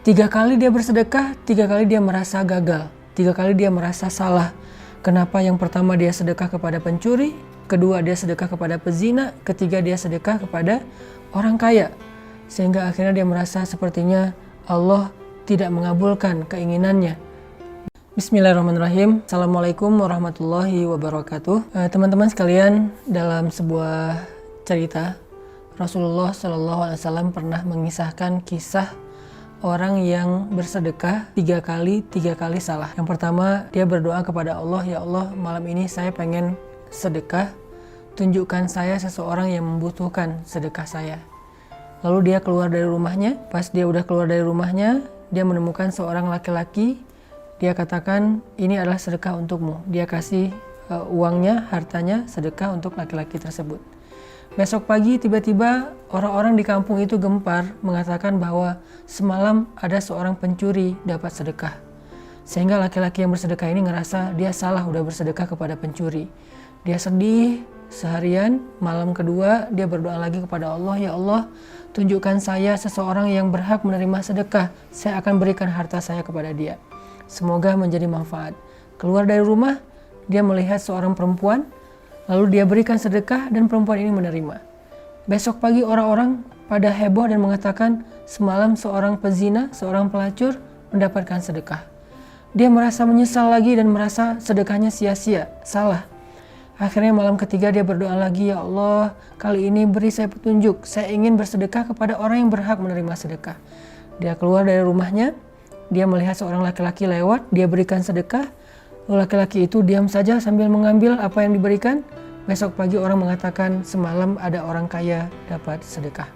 3 kali dia bersedekah, 3 kali dia merasa gagal, 3 kali dia merasa salah. Kenapa? Yang pertama dia sedekah kepada pencuri, kedua dia sedekah kepada pezina, ketiga dia sedekah kepada orang kaya. Sehingga akhirnya dia merasa sepertinya Allah tidak mengabulkan keinginannya. Bismillahirrahmanirrahim. Assalamualaikum warahmatullahi wabarakatuh. Teman-teman sekalian, dalam sebuah cerita Rasulullah SAW pernah mengisahkan kisah orang yang bersedekah 3 kali salah. Yang pertama, dia berdoa kepada Allah, "Ya Allah, malam ini saya pengen sedekah, tunjukkan saya seseorang yang membutuhkan sedekah saya." Lalu dia keluar dari rumahnya. Pas dia udah keluar dari rumahnya, dia menemukan seorang laki-laki. Dia katakan, "Ini adalah sedekah untukmu." Dia kasih uangnya, hartanya, sedekah untuk laki-laki tersebut. Besok pagi tiba-tiba orang-orang di kampung itu gempar mengatakan bahwa semalam ada seorang pencuri dapat sedekah. Sehingga laki-laki yang bersedekah ini ngerasa dia salah udah bersedekah kepada pencuri. Dia sedih seharian. Malam kedua dia berdoa lagi kepada Allah, "Ya Allah, tunjukkan saya seseorang yang berhak menerima sedekah. Saya akan berikan harta saya kepada dia. Semoga menjadi manfaat." Keluar dari rumah, dia melihat seorang perempuan. Lalu dia berikan sedekah dan perempuan ini menerima. Besok pagi orang-orang pada heboh dan mengatakan semalam seorang pezina, seorang pelacur mendapatkan sedekah. Dia merasa menyesal lagi dan merasa sedekahnya sia-sia, salah. Akhirnya malam ketiga dia berdoa lagi, "Ya Allah, kali ini beri saya petunjuk. Saya ingin bersedekah kepada orang yang berhak menerima sedekah." Dia keluar dari rumahnya, dia melihat seorang laki-laki lewat, dia berikan sedekah. Laki-laki itu diam saja sambil mengambil apa yang diberikan. Besok pagi orang mengatakan semalam ada orang kaya dapat sedekah.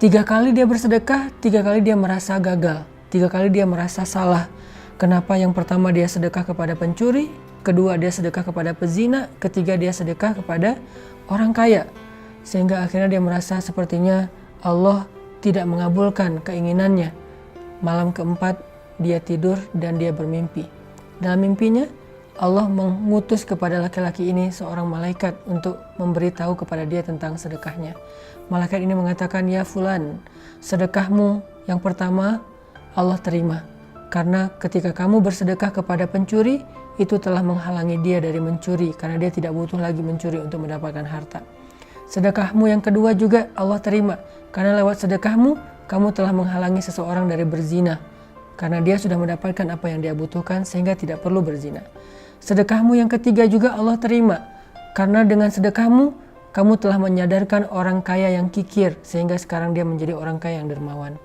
3 kali dia bersedekah, 3 kali dia merasa gagal, 3 kali dia merasa salah. Kenapa? Yang pertama dia sedekah kepada pencuri, kedua dia sedekah kepada pezina, ketiga dia sedekah kepada orang kaya. Sehingga akhirnya dia merasa sepertinya Allah tidak mengabulkan keinginannya. Malam keempat dia tidur dan dia bermimpi. Dalam mimpinya, Allah mengutus kepada laki-laki ini seorang malaikat untuk memberitahu kepada dia tentang sedekahnya. Malaikat ini mengatakan, "Ya fulan, sedekahmu yang pertama Allah terima. Karena ketika kamu bersedekah kepada pencuri, itu telah menghalangi dia dari mencuri, karena dia tidak butuh lagi mencuri untuk mendapatkan harta. Sedekahmu yang kedua juga Allah terima, karena lewat sedekahmu, kamu telah menghalangi seseorang dari berzina. Karena dia sudah mendapatkan apa yang dia butuhkan sehingga tidak perlu berzina. Sedekahmu yang ketiga juga Allah terima. Karena dengan sedekahmu, kamu telah menyadarkan orang kaya yang kikir sehingga sekarang dia menjadi orang kaya yang dermawan."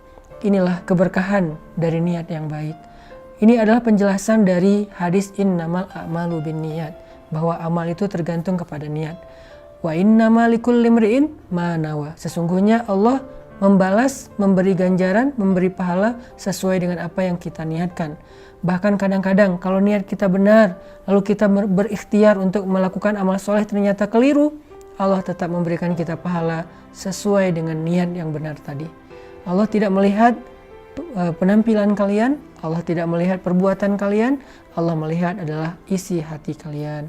Inilah keberkahan dari niat yang baik. Ini adalah penjelasan dari hadis innamal a'malu binniyat, bahwa amal itu tergantung kepada niat. Wa innamal likulli imri'in ma nawa. Sesungguhnya Allah membalas, memberi ganjaran, memberi pahala sesuai dengan apa yang kita niatkan. Bahkan kadang-kadang kalau niat kita benar, lalu kita berikhtiar untuk melakukan amal soleh ternyata keliru, Allah tetap memberikan kita pahala sesuai dengan niat yang benar tadi. Allah tidak melihat penampilan kalian, Allah tidak melihat perbuatan kalian, Allah melihat adalah isi hati kalian.